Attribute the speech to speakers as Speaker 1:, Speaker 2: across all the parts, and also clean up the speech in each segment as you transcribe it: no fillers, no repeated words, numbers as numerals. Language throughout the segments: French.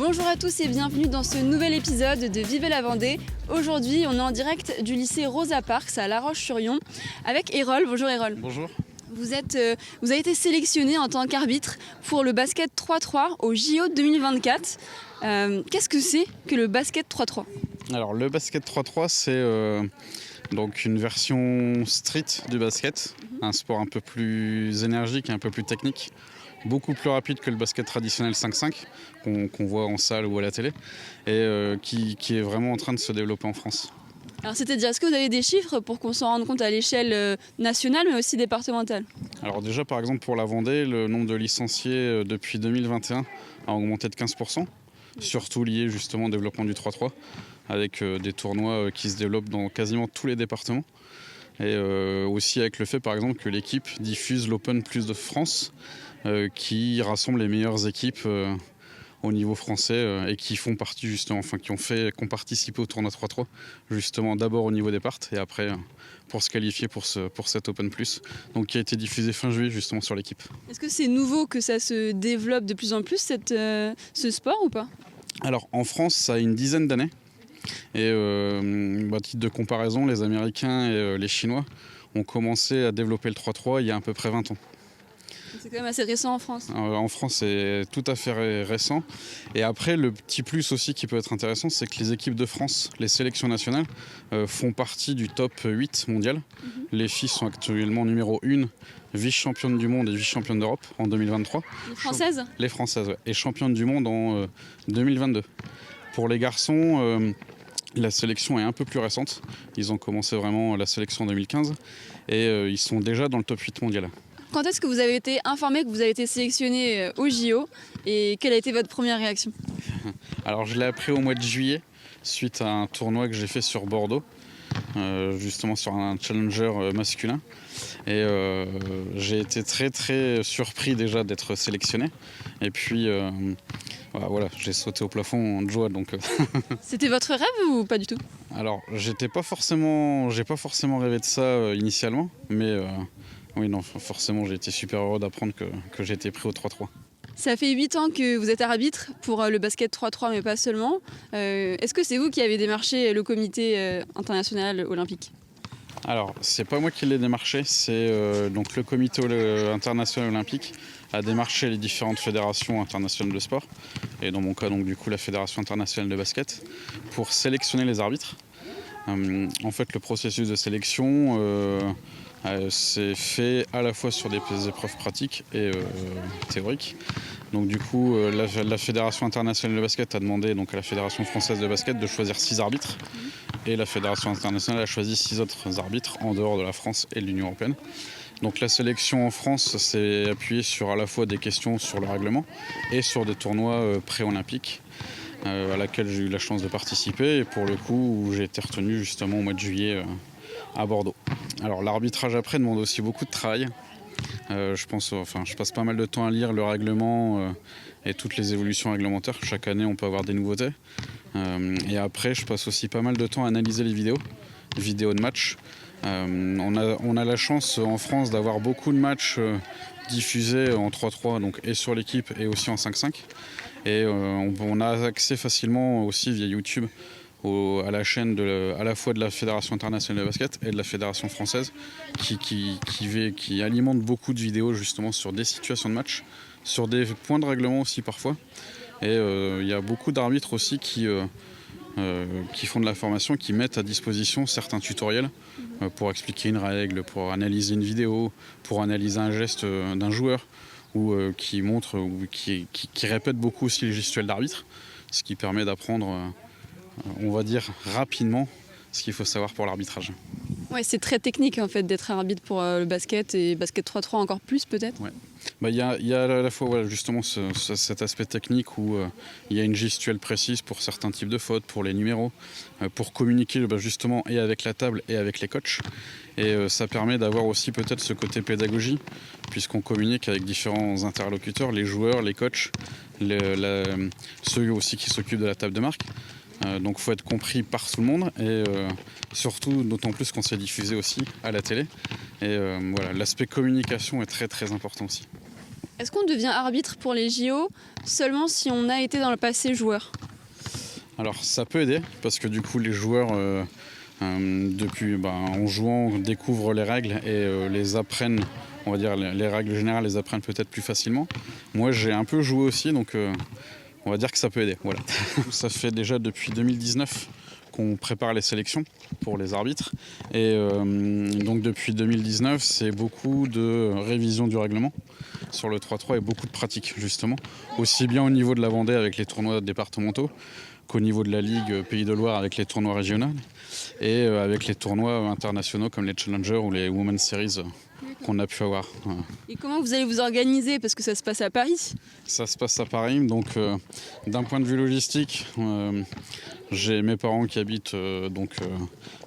Speaker 1: Bonjour à tous et bienvenue dans ce nouvel épisode de Vivez la Vendée. Aujourd'hui, on est en direct du lycée Rosa Parks à La Roche-sur-Yon avec Erol. Bonjour Erol.
Speaker 2: Bonjour.
Speaker 1: Vous avez été sélectionné en tant qu'arbitre pour le basket 3-3 au JO 2024. Qu'est-ce que c'est que le basket 3-3 ?
Speaker 2: Alors le basket 3-3, c'est donc une version street du basket, un sport un peu plus énergique et un peu plus technique, beaucoup plus rapide que le basket traditionnel 5-5 qu'on voit en salle ou à la télé, et qui est vraiment en train de se développer en France.
Speaker 1: Alors c'est-à-dire, est-ce que vous avez des chiffres pour qu'on s'en rende compte à l'échelle nationale mais aussi départementale ?
Speaker 2: Alors déjà par exemple pour la Vendée, le nombre de licenciés depuis 2021 a augmenté de 15%, surtout lié justement au développement du 3-3, avec des tournois qui se développent dans quasiment tous les départements. Et aussi avec le fait par exemple que l'équipe diffuse l'Open Plus de France, qui rassemble les meilleures équipes au niveau français et qui font partie justement, qui ont participé au tournoi 3-3 justement d'abord au niveau des parts et après pour se qualifier pour cet Open Plus, donc qui a été diffusé fin juillet justement sur l'équipe.
Speaker 1: Est-ce que c'est nouveau que ça se développe de plus en plus ce sport ou pas ?
Speaker 2: Alors en France ça a une dizaine d'années et à titre de comparaison les Américains et les Chinois ont commencé à développer le 3-3 il y a à peu près 20 ans.
Speaker 1: C'est quand même assez récent en France.
Speaker 2: En France, c'est tout à fait récent. Et après, le petit plus aussi qui peut être intéressant, c'est que les équipes de France, les sélections nationales, font partie du top 8 mondial. Les filles sont actuellement numéro 1, vice-championnes du monde et vice-championnes d'Europe en 2023.
Speaker 1: Les Françaises ?
Speaker 2: Les Françaises, ouais. Et championnes du monde en 2022. Pour les garçons, la sélection est un peu plus récente. Ils ont commencé vraiment la sélection en 2015 et ils sont déjà dans le top 8 mondial.
Speaker 1: Quand est-ce que vous avez été informé que vous avez été sélectionné au JO et quelle a été votre première réaction ?
Speaker 2: Alors je l'ai appris au mois de juillet suite à un tournoi que j'ai fait sur Bordeaux, justement sur un challenger masculin. Et j'ai été très très surpris déjà d'être sélectionné. Et puis voilà, j'ai sauté au plafond de joie. Donc,
Speaker 1: C'était votre rêve ou pas du tout ?
Speaker 2: Alors j'ai pas forcément rêvé de ça initialement, mais oui, non, forcément, j'ai été super heureux d'apprendre que j'ai été pris au 3-3.
Speaker 1: Ça fait 8 ans que vous êtes arbitre pour le basket 3-3, mais pas seulement. Est-ce que c'est vous qui avez démarché le comité international olympique ?
Speaker 2: Alors, c'est pas moi qui l'ai démarché, c'est donc le comité international olympique a démarché les différentes fédérations internationales de sport, et dans mon cas, donc du coup, la Fédération internationale de basket, pour sélectionner les arbitres. En fait, le processus de sélection c'est fait à la fois sur des épreuves pratiques et théoriques. Donc du coup, la Fédération internationale de basket a demandé donc, à la Fédération française de basket de choisir 6 arbitres. Et la Fédération internationale a choisi 6 autres arbitres en dehors de la France et de l'Union européenne. Donc la sélection en France s'est appuyée sur à la fois des questions sur le règlement et sur des tournois pré-olympiques à laquelle j'ai eu la chance de participer. Et pour le coup, j'ai été retenu justement au mois de juillet à Bordeaux. Alors l'arbitrage après demande aussi beaucoup de travail. Je passe pas mal de temps à lire le règlement et toutes les évolutions réglementaires. Chaque année, on peut avoir des nouveautés. Et après, je passe aussi pas mal de temps à analyser les vidéos de matchs. On a la chance en France d'avoir beaucoup de matchs diffusés en 3-3, donc et sur l'équipe et aussi en 5-5. Et on a accès facilement aussi via YouTube à la chaîne à la fois de la Fédération internationale de basket et de la Fédération française qui alimente beaucoup de vidéos justement sur des situations de match, sur des points de règlement aussi parfois. Et il y a beaucoup d'arbitres aussi qui font de la formation, qui mettent à disposition certains tutoriels pour expliquer une règle, pour analyser une vidéo, pour analyser un geste d'un joueur, ou qui montrent ou qui répètent beaucoup aussi les gestuels d'arbitre, ce qui permet d'apprendre on va dire rapidement ce qu'il faut savoir pour l'arbitrage.
Speaker 1: Ouais, c'est très technique en fait d'être arbitre pour le basket et basket 3-3 encore plus peut-être.
Speaker 2: Ouais. Il y a à la fois justement cet aspect technique où il y a une gestuelle précise pour certains types de fautes, pour les numéros, pour communiquer justement et avec la table et avec les coachs. Et ça permet d'avoir aussi peut-être ce côté pédagogie, puisqu'on communique avec différents interlocuteurs, les joueurs, les coachs, ceux aussi qui s'occupent de la table de marque. Donc il faut être compris par tout le monde et surtout d'autant plus qu'on s'est diffusé aussi à la télé. Et voilà, l'aspect communication est très très important aussi.
Speaker 1: Est-ce qu'on devient arbitre pour les JO seulement si on a été dans le passé joueur?
Speaker 2: Alors ça peut aider parce que du coup les joueurs en jouant découvrent les règles et les apprennent, on va dire les règles générales les apprennent peut-être plus facilement. Moi j'ai un peu joué aussi donc on va dire que ça peut aider. Voilà. Ça fait déjà depuis 2019 qu'on prépare les sélections pour les arbitres et donc depuis 2019 c'est beaucoup de révision du règlement sur le 3-3 et beaucoup de pratique justement, aussi bien au niveau de la Vendée avec les tournois départementaux qu'au niveau de la Ligue Pays de Loire avec les tournois régionaux et avec les tournois internationaux comme les Challengers ou les Women's Series qu'on a pu avoir.
Speaker 1: Et comment vous allez vous organiser parce que ça se passe à Paris?
Speaker 2: Ça se passe à Paris, donc d'un point de vue logistique, j'ai mes parents qui habitent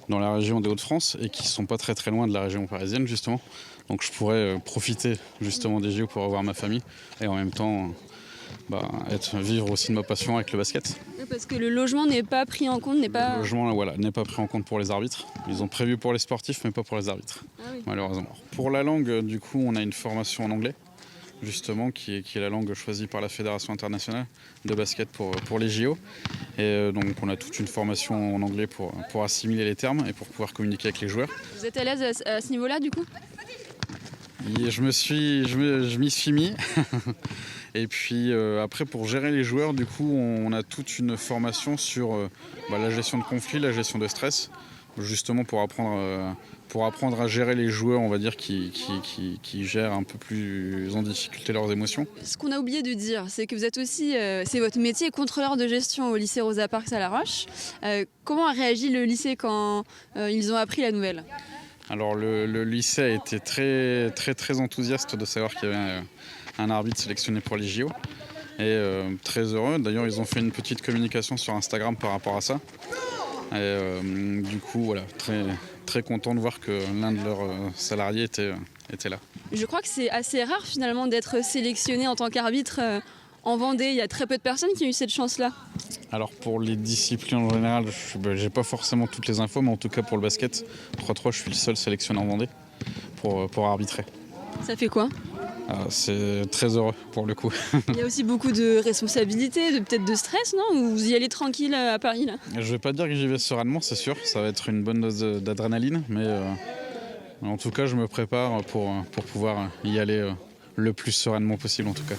Speaker 2: dans la région des Hauts-de-France et qui sont pas très très loin de la région parisienne justement. Donc je pourrais profiter justement des JO pour revoir ma famille et en même temps vivre aussi de ma passion avec le basket.
Speaker 1: Oui, parce que le logement n'est pas pris en compte,
Speaker 2: Le logement n'est pas pris en compte pour les arbitres. Ils ont prévu pour les sportifs mais pas pour les arbitres, malheureusement. Pour la langue, du coup, on a une formation en anglais, justement, qui est la langue choisie par la Fédération internationale de basket pour les JO. Et donc on a toute une formation en anglais pour assimiler les termes et pour pouvoir communiquer avec les joueurs.
Speaker 1: Vous êtes à l'aise à ce niveau-là, du coup?
Speaker 2: Et je m'y suis mis. Et puis après, pour gérer les joueurs, du coup, on a toute une formation sur la gestion de conflits, la gestion de stress, justement pour apprendre à gérer les joueurs, on va dire, qui gèrent un peu plus en difficulté leurs émotions.
Speaker 1: Ce qu'on a oublié de dire, c'est que vous êtes aussi, c'est votre métier, contrôleur de gestion au lycée Rosa Parks à La Roche. Comment a réagi le lycée quand ils ont appris la nouvelle?
Speaker 2: Alors le lycée a été très très très enthousiaste de savoir qu'il y avait un arbitre sélectionné pour les JO et très heureux. D'ailleurs ils ont fait une petite communication sur Instagram par rapport à ça. Et du coup voilà, très très content de voir que l'un de leurs salariés était là.
Speaker 1: Je crois que c'est assez rare finalement d'être sélectionné en tant qu'arbitre en Vendée. Il y a très peu de personnes qui ont eu cette chance-là.
Speaker 2: Alors pour les disciplines en général, j'ai pas forcément toutes les infos, mais en tout cas pour le basket 3-3, je suis le seul sélectionné en Vendée pour arbitrer.
Speaker 1: Ça fait quoi?
Speaker 2: C'est très heureux pour le coup.
Speaker 1: Il y a aussi beaucoup de responsabilités, peut-être de stress, non? Ou vous y allez tranquille à Paris là?
Speaker 2: Je vais pas dire que j'y vais sereinement, c'est sûr, ça va être une bonne dose d'adrénaline, mais en tout cas je me prépare pour pouvoir y aller le plus sereinement possible en tout cas.